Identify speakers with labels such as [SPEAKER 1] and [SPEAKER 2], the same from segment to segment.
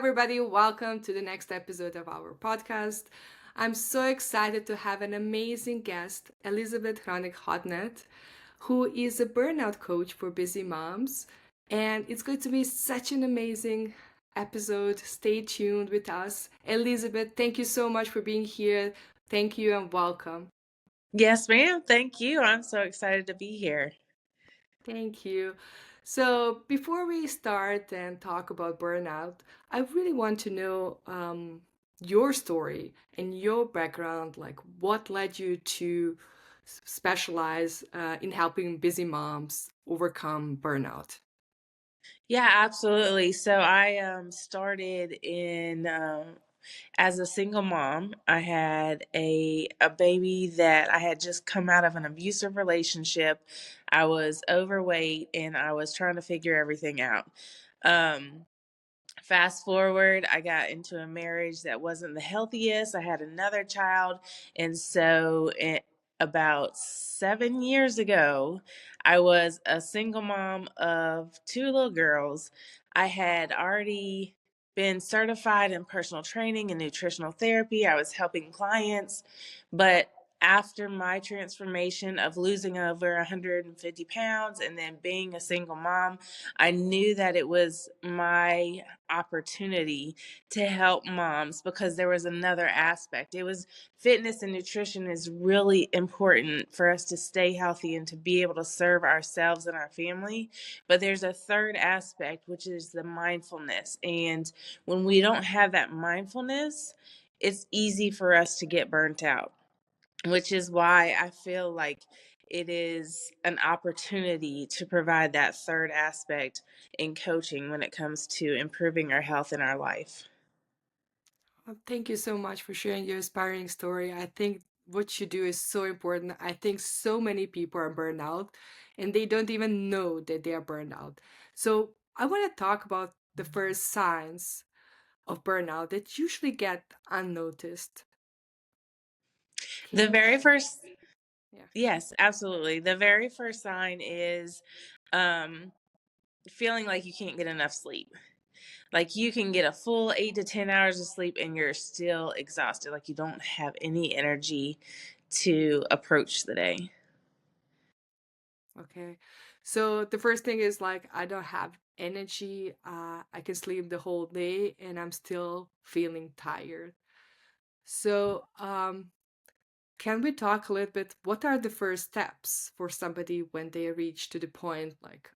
[SPEAKER 1] everybody. Welcome to the next episode of our podcast. I'm so excited to have an amazing guest, Elisabeth Hranek-Hodnet, who is a burnout coach for busy moms. And it's going to be such an amazing episode. Stay tuned with us. Elisabeth, thank you so much for being here. Thank you and welcome.
[SPEAKER 2] Yes, ma'am. Thank you. I'm so excited to be here.
[SPEAKER 1] Thank you. So, before we start and talk about burnout, I really want to know your story and your background. Like, what led you to specialize in helping busy moms overcome burnout?
[SPEAKER 2] Yeah, absolutely. So I started in as a single mom. I had a baby that I had just come out of an abusive relationship. I was overweight and I was trying to figure everything out. Um, Fast forward, I got into a marriage that wasn't the healthiest. I had another child. And so, about 7 years ago, I was a single mom of two little girls. I had already been certified in personal training and nutritional therapy. I was helping clients. But after my transformation of losing over 150 pounds and then being a single mom, I knew that it was my opportunity to help moms because there was another aspect. It was fitness and nutrition is really important for us to stay healthy and to be able to serve ourselves and our family. But there's a third aspect, which is the mindfulness. And when we don't have that mindfulness, it's easy for us to get burnt out, which is why I feel like it is an opportunity to provide that third aspect in coaching when it comes to improving our health in our life.
[SPEAKER 1] Thank you so much for sharing your inspiring story. I think what you do is so important. I think so many people are burned out and they don't even know that they are burned out. So, I want to talk about the first signs of burnout that usually get unnoticed. Can
[SPEAKER 2] The
[SPEAKER 1] you
[SPEAKER 2] very first,
[SPEAKER 1] Yeah.
[SPEAKER 2] yes, absolutely. The very first sign is um, feeling like you can't get enough sleep. Like you can get a full 8 to 10 hours of sleep and you're still exhausted. Like you don't have any energy to approach the day.
[SPEAKER 1] Okay. So the first thing is like I don't have energy. I can sleep the whole day and I'm still feeling tired. So, can we talk a little bit? What are the first steps for somebody when they reach to the point like,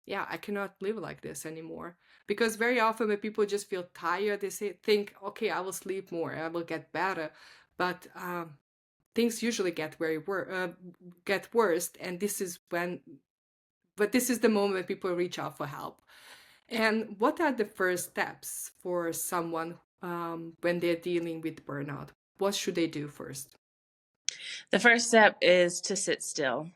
[SPEAKER 1] yeah, I cannot live like this anymore? Because very often when people just feel tired, they think, okay, I will sleep more, I will get better. But things usually get worse, and this is the moment when people reach out for help. And what are the first steps for someone when they're dealing with burnout? What should they do first?
[SPEAKER 2] The first step is to sit still.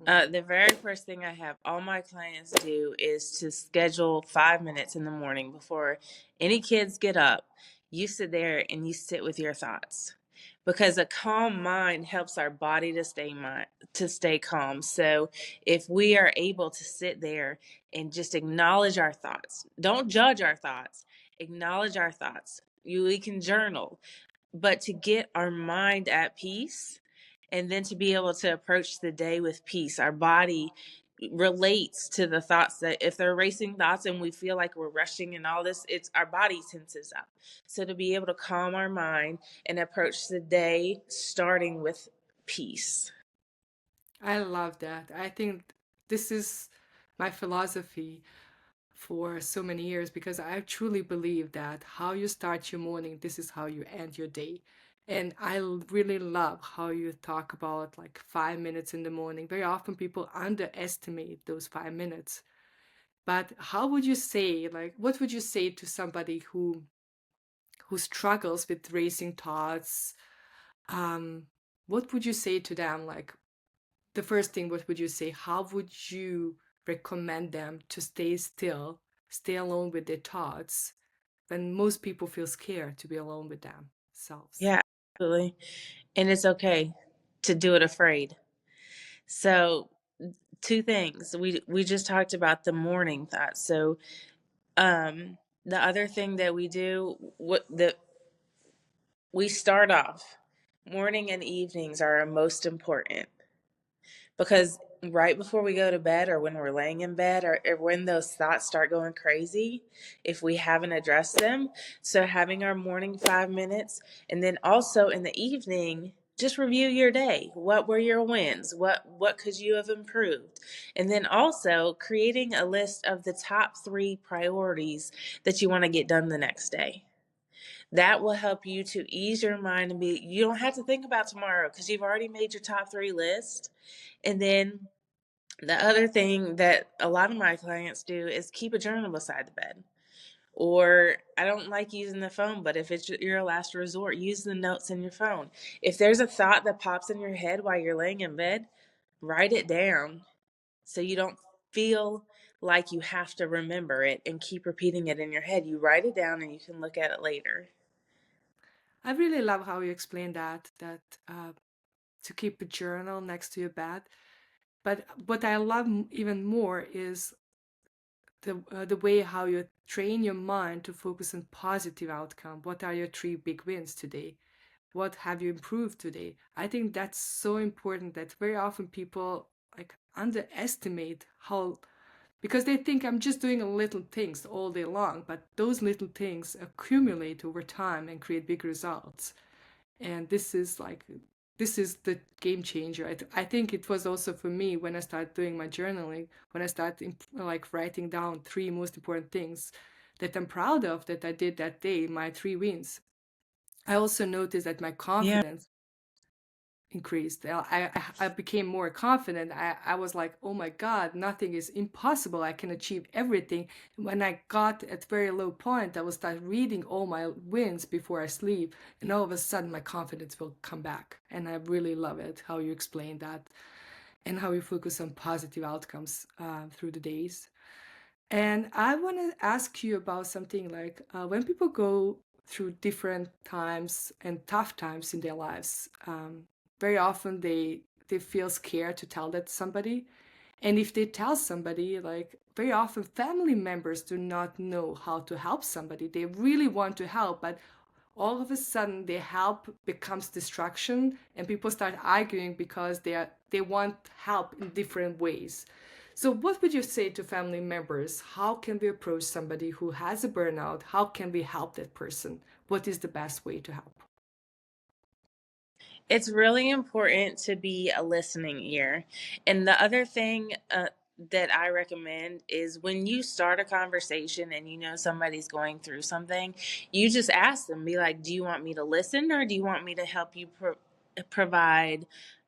[SPEAKER 2] The very first thing I have all my clients do is to schedule 5 minutes in the morning before any kids get up. You sit there and you sit with your thoughts because a calm mind helps our body to stay calm. So if we are able to sit there and just acknowledge our thoughts, don't judge our thoughts, acknowledge our thoughts. We can journal, but to get our mind at peace and then to be able to approach the day with peace. Our body relates to the thoughts that if they're racing thoughts and we feel like we're rushing and all this, it's our body tenses up. So to be able to calm our mind and approach the day starting with peace.
[SPEAKER 1] I love that. I think this is my philosophy for so many years because I truly believe that how you start your morning, this is how you end your day. And really love how you talk about like 5 minutes in the morning. Very often people underestimate those 5 minutes. But how would you say, like, what would you say to somebody who struggles with racing thoughts? Um, what would you say to them? Like, the first thing, what would you say? How would you recommend them to stay still, stay alone with their thoughts when most people feel scared to be alone with themselves?
[SPEAKER 2] Yeah, absolutely. And it's okay to do it afraid. So two things. We just talked about the morning thoughts. So The other thing that we do, what that we start off, morning and evenings are most important, because right before we go to bed, or when we're laying in bed, or when those thoughts start going crazy, if we haven't addressed them. So having our morning 5 minutes, and then also in the evening, just review your day. What were your wins? What could you have improved? And then also creating a list of the top 3 priorities that you want to get done the next day. That will help you to ease your mind, and be you don't have to think about tomorrow because you've already made your top 3 list. And then the other thing that a lot of my clients do is keep a journal beside the bed. Or, I don't like using the phone, but if it's your last resort, use the notes in your phone. If there's a thought that pops in your head while you're laying in bed, write it down so you don't feel like you have to remember it and keep repeating it in your head. You write it down and you can look at it later.
[SPEAKER 1] I really love how you explain that to keep a journal next to your bed. But what I love even more is the way how you train your mind to focus on positive outcome. What are your 3 big wins today? What have you improved today? I think that's so important that very often people like underestimate how, because they think I'm just doing little things all day long, but those little things accumulate over time and create big results. And this is the game changer. I think it was also for me when I started doing my journaling, when I started like writing down 3 most important things that I'm proud of that I did that day, my 3 wins. I also noticed that my
[SPEAKER 2] Yeah.
[SPEAKER 1] confidence increased. I became more confident. I was like, oh my God, nothing is impossible. I can achieve everything. When I got at very low point, I will start reading all my wins before I sleep. And all of a sudden my confidence will come back. And I really love it, how you explain that and how you focus on positive outcomes through the days. And I want to ask you about something like when people go through different times and tough times in their lives, very often they feel scared to tell that to somebody. And if they tell somebody, like very often family members do not know how to help somebody. They really want to help, but all of a sudden their help becomes distraction and people start arguing because they want help in different ways. So what would you say to family members? How can we approach somebody who has a burnout? How can we help that person? What is the best way to help?
[SPEAKER 2] It's really important to be a listening ear. And the other thing that I recommend is, when you start a conversation and you know somebody's going through something, you just ask them, be like, do you want me to listen, or do you want me to help you provide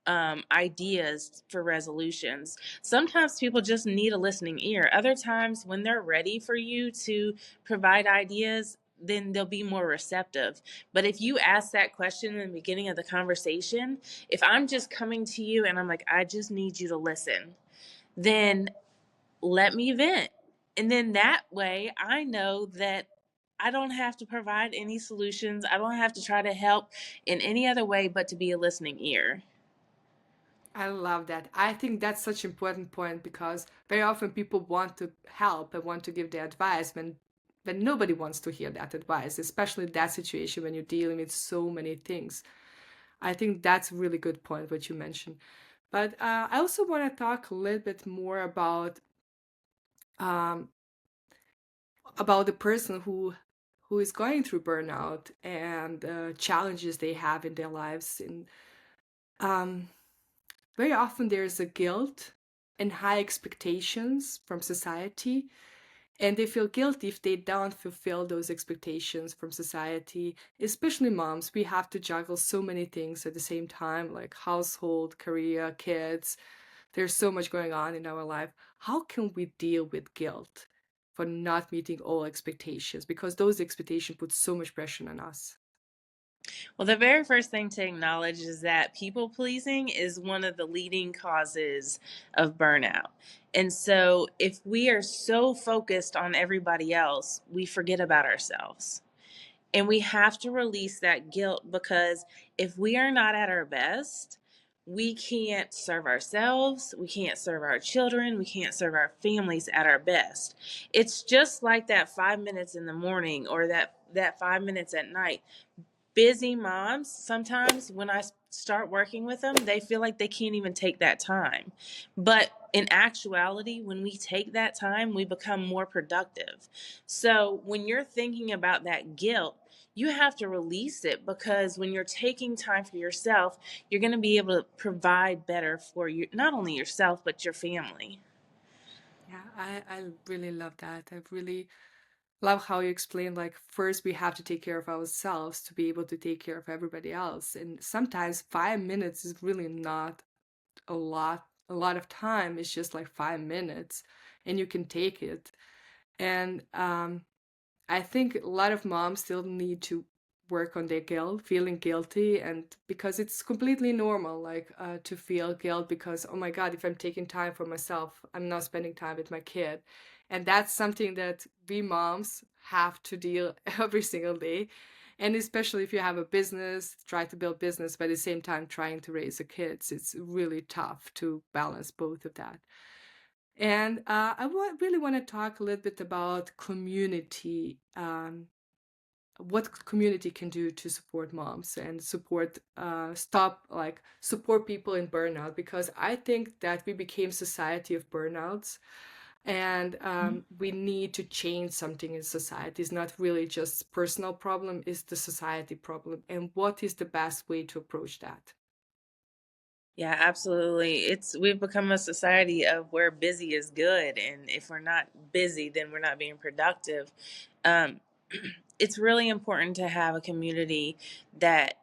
[SPEAKER 2] ideas for resolutions? Sometimes people just need a listening ear. Other times, when they're ready for you to provide ideas, then they'll be more receptive. But if you ask that question in the beginning of the conversation, if I'm just coming to you and I'm like, I just need you to listen, then let me vent. And then that way I know that I don't have to provide any solutions. I don't have to try to help in any other way but to be a listening ear.
[SPEAKER 1] I love that. I think that's such an important point because very often people want to help and want to give their advice when nobody wants to hear that advice, especially that situation when you're dealing with so many things. I think that's a really good point what you mentioned. But I also want to talk a little bit more um, about the person who is going through burnout and challenges they have in their lives. And um, very often there's a guilt and high expectations from society, and they feel guilty if they don't fulfill those expectations from society. Especially moms, we have to juggle so many things at the same time, like household, career, kids. There's so much going on in our life. How can we deal with guilt for not meeting all expectations? Because those expectations put so much pressure on us.
[SPEAKER 2] Well, the very first thing to acknowledge is that people pleasing is one of the leading causes of burnout. And so, if we are so focused on everybody else, we forget about ourselves. And we have to release that guilt, because if we are not at our best, we can't serve ourselves, we can't serve our children, we can't serve our families at our best. It's just like that 5 minutes in the morning or that 5 minutes at night. Busy moms, sometimes when I start working with them, they feel like they can't even take that time. But in actuality, when we take that time, we become more productive. So when you're thinking about that guilt, you have to release it, because when you're taking time for yourself, you're going to be able to provide better for you, not only yourself, but your family.
[SPEAKER 1] Yeah, I really love that. I really love how you explain, like, first we have to take care of ourselves to be able to take care of everybody else. And sometimes 5 minutes is really not a lot of time. It's just like 5 minutes and you can take it. And I think a lot of moms still need to work on their guilt, feeling guilty, and because it's completely normal, like to feel guilt because, oh my God, if I'm taking time for myself, I'm not spending time with my kid. And that's something that we moms have to deal every single day. And especially if you have a business, try to build business, but at the same time trying to raise the kids, it's really tough to balance both of that. And really want to talk a little bit about community, what community can do to support moms and support, support people in burnout, because I think that we became society of burnouts, and we need to change something in society. It's not really just personal problem, it's the society problem. And what is the best way to approach that?
[SPEAKER 2] Yeah, absolutely. We've become a society of where busy is good, and if we're not busy, then we're not being productive. Um, it's really important to have a community that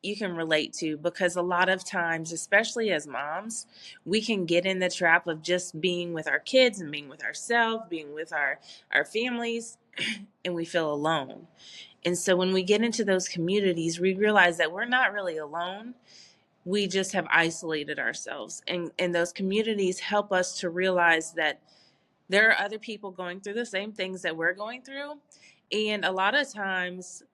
[SPEAKER 2] you can relate to, because a lot of times, especially as moms, we can get in the trap of just being with our kids and being with ourselves, being with our families, and we feel alone. And so when we get into those communities, we realize that we're not really alone. We just have isolated ourselves, and those communities help us to realize that there are other people going through the same things that we're going through. And a lot of times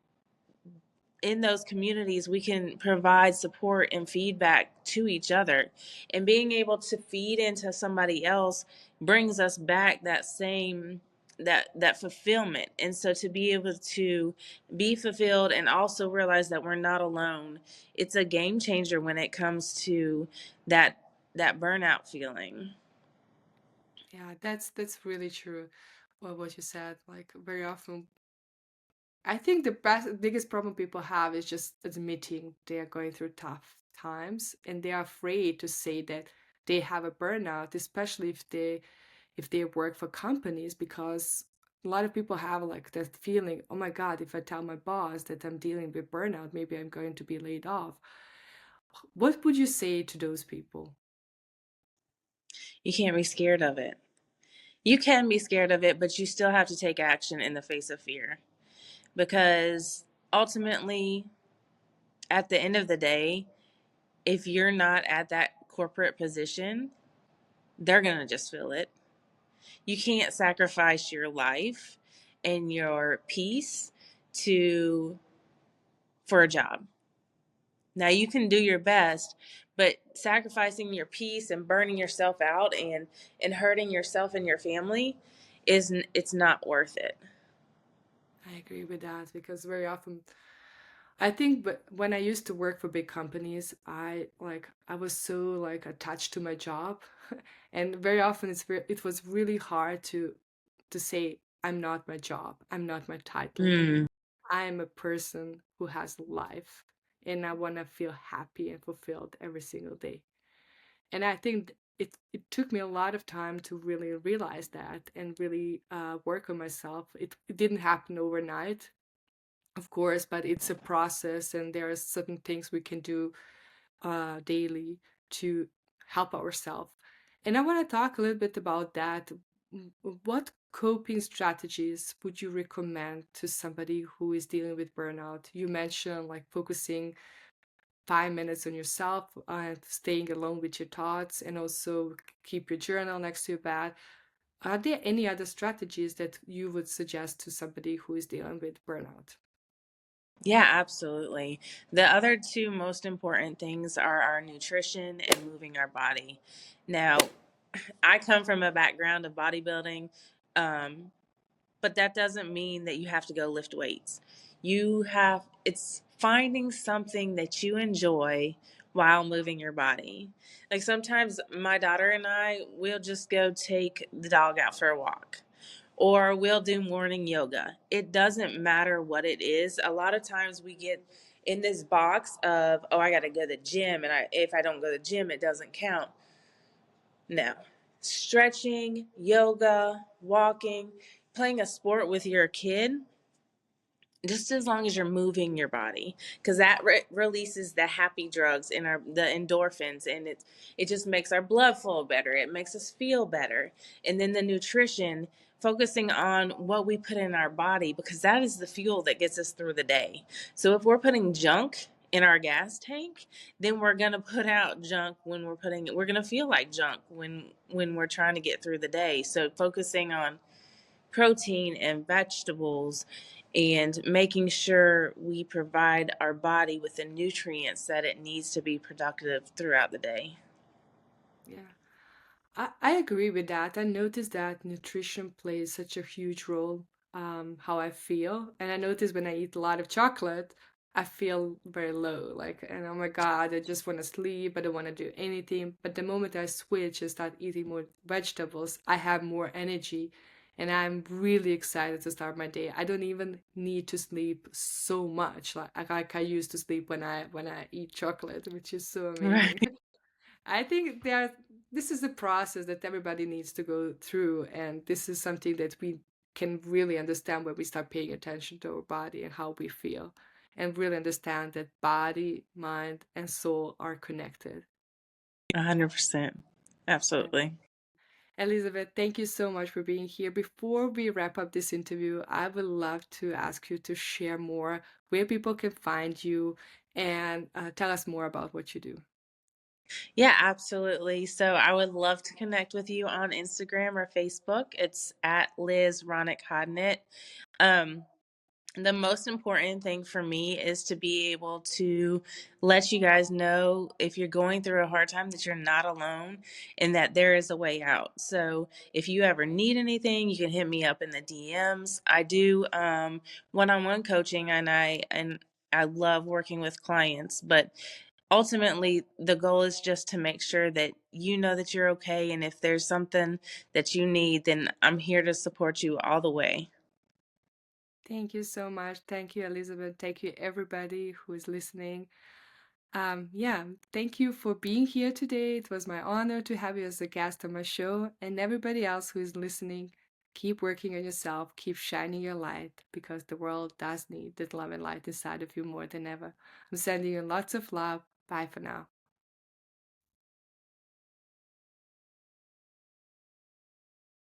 [SPEAKER 2] in those communities, we can provide support and feedback to each other, and being able to feed into somebody else brings us back that same that fulfillment. And so to be able to be fulfilled and also realize that we're not alone, it's a game changer when it comes to that burnout feeling.
[SPEAKER 1] Yeah, that's really true. Well, what you said, like, very often I think the biggest problem people have is just admitting they are going through tough times, and they are afraid to say that they have a burnout, especially if they work for companies, because a lot of people have like that feeling, oh my God, if I tell my boss that I'm dealing with burnout, maybe I'm going to be laid off. What would you say to those people?
[SPEAKER 2] You can't be scared of it. You can be scared of it, but you still have to take action in the face of fear, because ultimately, at the end of the day, if you're not at that corporate position, they're going to just feel it. You can't sacrifice your life and your peace to for a job. Now you can do your best, but sacrificing your peace and burning yourself out and hurting yourself and your family it's not worth it.
[SPEAKER 1] I agree with that, because very often I think, but when I used to work for big companies, I was so like attached to my job, and very often it was really hard to say I'm not my job, I'm not my title,
[SPEAKER 2] Mm.
[SPEAKER 1] I'm a person who has life, and I want to feel happy and fulfilled every single day. And I think it took me a lot of time to really realize that and really work on myself. It didn't happen overnight, of course, but it's a process, and there are certain things we can do daily to help ourselves. And I want to talk a little bit about that. What coping strategies would you recommend to somebody who is dealing with burnout? You mentioned like focusing 5 minutes on yourself and staying alone with your thoughts, and also keep your journal next to your bed. Are there any other strategies that you would suggest to somebody who is dealing with burnout?
[SPEAKER 2] Yeah, absolutely. The other two most important things are our nutrition and moving our body. Now, I come from a background of bodybuilding, um, but that doesn't mean that you have to go lift weights. It's finding something that you enjoy while moving your body. Like sometimes my daughter and I will just go take the dog out for a walk, or we'll do morning yoga. It doesn't matter what it is. A lot of times we get in this box of, oh, I got to go to the gym, and if I don't go to the gym, it doesn't count. No. Stretching, yoga, walking, playing a sport with your kid, just as long as you're moving your body, because that releases the happy drugs in the endorphins, and it just makes our blood flow better, it makes us feel better. And then the nutrition, focusing on what we put in our body, because that is the fuel that gets us through the day. So if we're putting junk in our gas tank, then we're going to put out junk when we're going to feel like junk when we're trying to get through the day. So focusing on protein and vegetables, and making sure we provide our body with the nutrients that it needs to be productive throughout the day.
[SPEAKER 1] Yeah. I agree with that. I noticed that nutrition plays such a huge role how I feel. And I notice when I eat a lot of chocolate, I feel very low. Like, and oh my God, I just want to sleep. I don't want to do anything. But the moment I switch and start eating more vegetables, I have more energy. And I'm really excited to start my day. I don't even need to sleep so much like I used to sleep when I eat chocolate, which is so amazing.
[SPEAKER 2] Right.
[SPEAKER 1] I think this is a process that everybody needs to go through, and this is something that we can really understand when we start paying attention to our body and how we feel, and really understand that body, mind, and soul are connected.
[SPEAKER 2] 100%.
[SPEAKER 1] Yeah.
[SPEAKER 2] Absolutely.
[SPEAKER 1] Elizabeth, thank you so much for being here. Before we wrap up this interview, I would love to ask you to share more where people can find you and tell us more about what you do.
[SPEAKER 2] Yeah, absolutely. So I would love to connect with you on Instagram or Facebook. It's at Liz Ronick Hodnet. Um, the most important thing for me is to be able to let you guys know, if you're going through a hard time, that you're not alone and that there is a way out. So if you ever need anything, you can hit me up in the DMs. I do one-on-one coaching, and I love working with clients, but ultimately the goal is just to make sure that you know that you're okay, and if there's something that you need, then I'm here to support you all the way.
[SPEAKER 1] Thank you so much. Thank you, Elizabeth. Thank you, everybody who is listening. Yeah, thank you for being here today. It was my honor to have you as a guest on my show. And everybody else who is listening, keep working on yourself, keep shining your light because the world does need that love and light inside of you more than ever. I'm sending you lots of love. Bye for now.